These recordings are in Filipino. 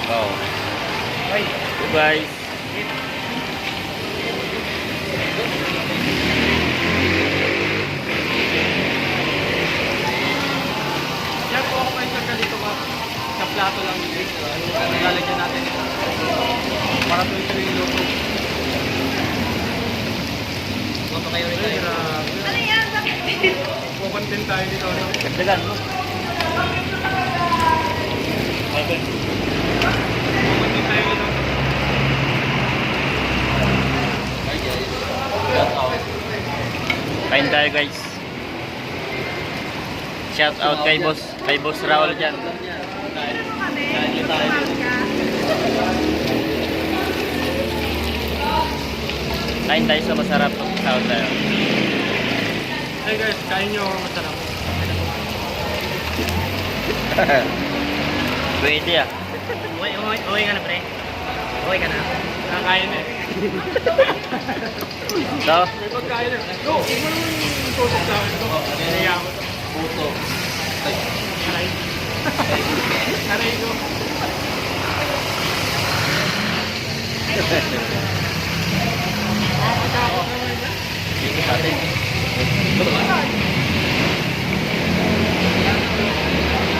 Wow. Bye. Bye guys. Yan po ako kayo sa dito ba? Sa plato lang dito. Nilalagyan natin ito. Para tuloy-tuloy yung luto. Luto kayo rin tayo. Ano yan? Pupuntin tayo dito. Dagdagan mo. Pupuntin tayo dito. Kain tayo guys. Shout out kay Boss Raul dyan. Kain tayo sa masarap. Shout tayo. Hey guys, kain nyo masarap. Pwede ah. Uwi ka na, pre. Uwi ka na. Nakakain eh. So, May pagkain eh. Go! Huwag mo naman tutok sa akin. Go! Naya mo. puto. Aray. Aray ko. Ako naman yan. Dito sa atin.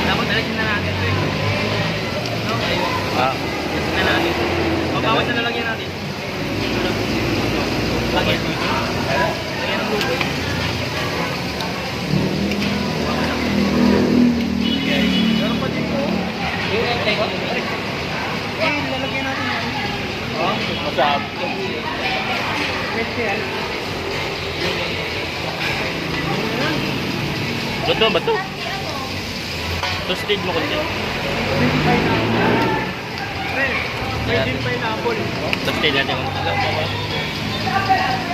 Dapat talagang na natin, pre. No? Ah, Na natin. Mabawat na lalagyan natin. Lagyan. Lagyan ng lupo. Meron pa dito. Lalagyan natin yan. oh, masarap. Pwede yan. Bato, bato. Toasted mo kunti. Pwede pineapple. Pwede pineapple. Toasted natin yung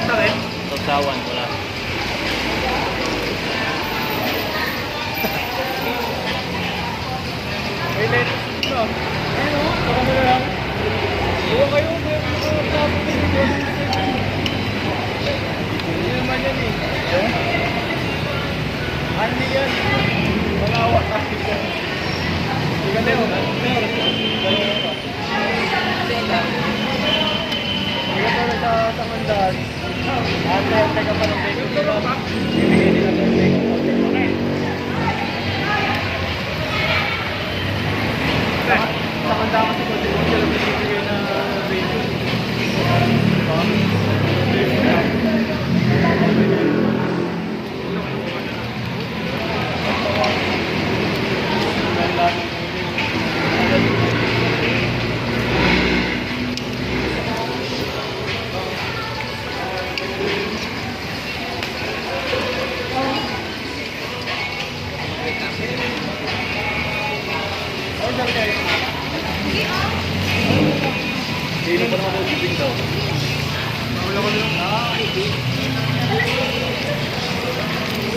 Sakit? sausawan. Wala. May lettuce dito. Ayun o, baka mo lang. Huwag kayo, hindi naman yan eh. Hindi yan. Malawa kasi yan. Hindi ka Leo. Hindi ka talaga sa mandahan. Ate ka pa ng bacon nila. Bibigay nila ng bacon. Sa kanda kasi ko, di ko sila binibigay na bacon. Dino pa naman ako siping daw. Wala ko lang.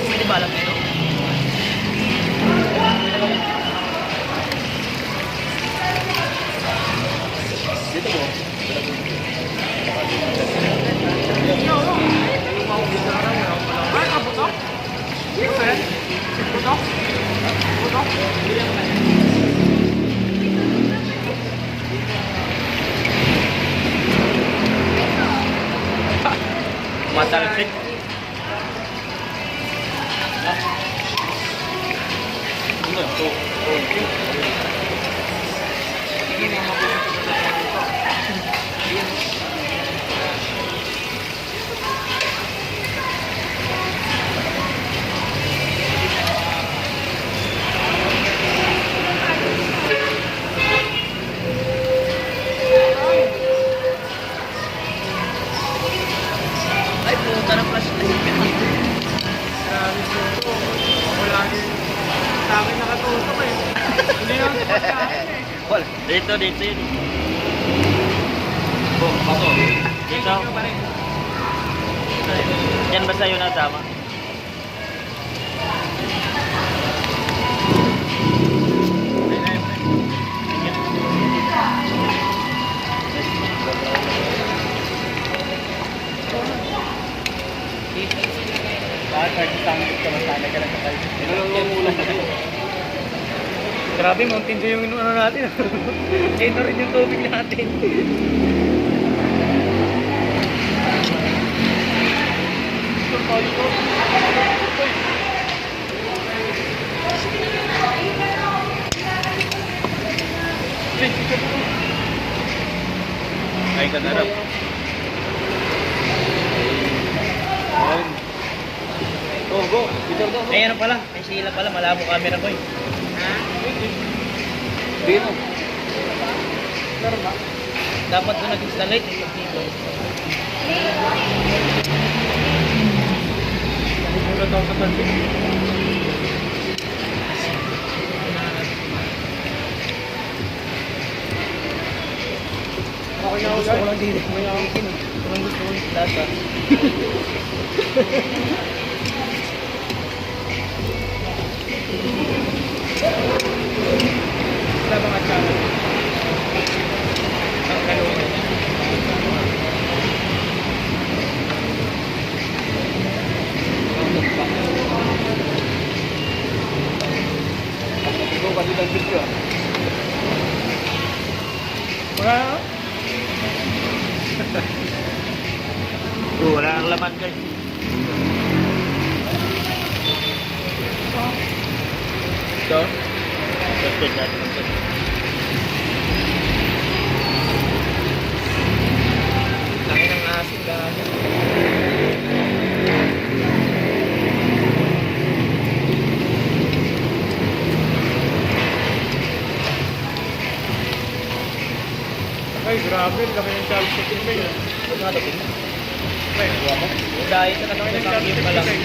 Pwede balak nito? Dito mo. Ay, kaputok? Putok? Putok? Putok? Matalsik. Ano ito? Ay, puta na plastic. Grabe po. Ako lagi sa akin nakatutok eh. Hindi naman sa pagkain eh. Wala. Dito yun. Oh, bato. Dito. Ikaw pa rin. Yan ba sa'yo na tama? Kahit nagtangkit ka, masana ka lang sa kayo. Grabe Grabe, Mountain Dew yung ano natin. Ito rin yung tubig natin. Kain ka na rin. Go, go. Dito, go. Ay, ano pala? May sila pala. Malabo camera ko eh. Dito. Meron ba? Dapat doon nag-installate eh. Pag dito. Nagugulat ako sa pansin. Okay na ako guys. Gusto ko lang dito. Kung gusto ko yung lasa. Wala bang atsara? Ang kalungan. Ikaw kasi ng video. Wala na? Wala kang laman guys. Ito? Tested natin ang test. Laki ng asin. Gago. Ay, grabe. Laki ng Charles Chicken ba yun? Huwag nga tapin. Ay, nagawa mo? Yung diet na Laki kasi ng sa Charles game Chicken pa lang. ba yun?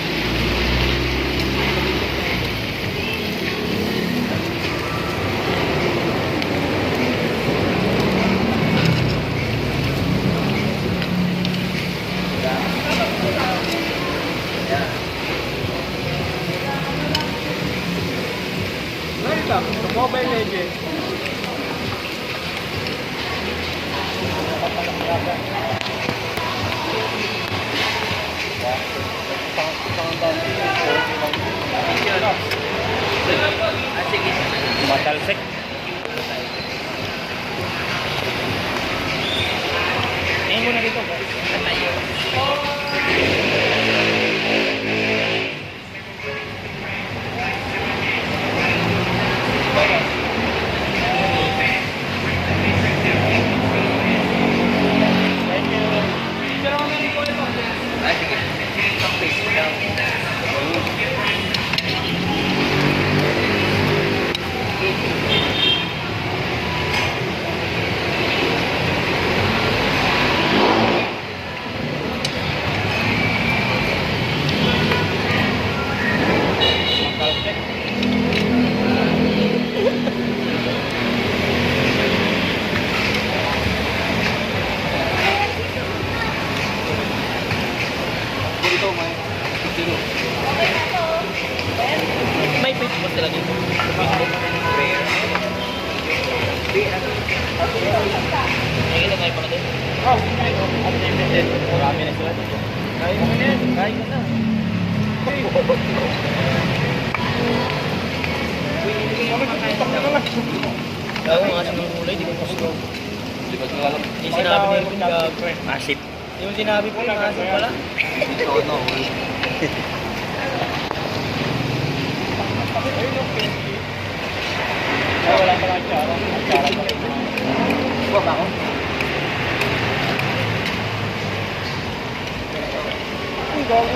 Ngayon lang, sa Mobile Legends. Ah, sige. Matalsik. Ngayon muna dito. Tayo. Ah, sige. Face down. Dito, may. Dito. May Facebook sila dito. Facebook. May ilagay pa ka din. Oh, unlimited. Marami na sila dito. Kain mo na yan. Kain ka na. Gago mga asin ng gulay, di ko gusto. Di ba sila alam? Yung sinabi ni Erwin, gago. Masip. Yung sinabi ko, yung asin pala. Ito, no. Ay, wala pa lang atsara. Atsara pa rin. Huwag ako. Ang gago.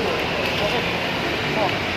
Bakit? Oh.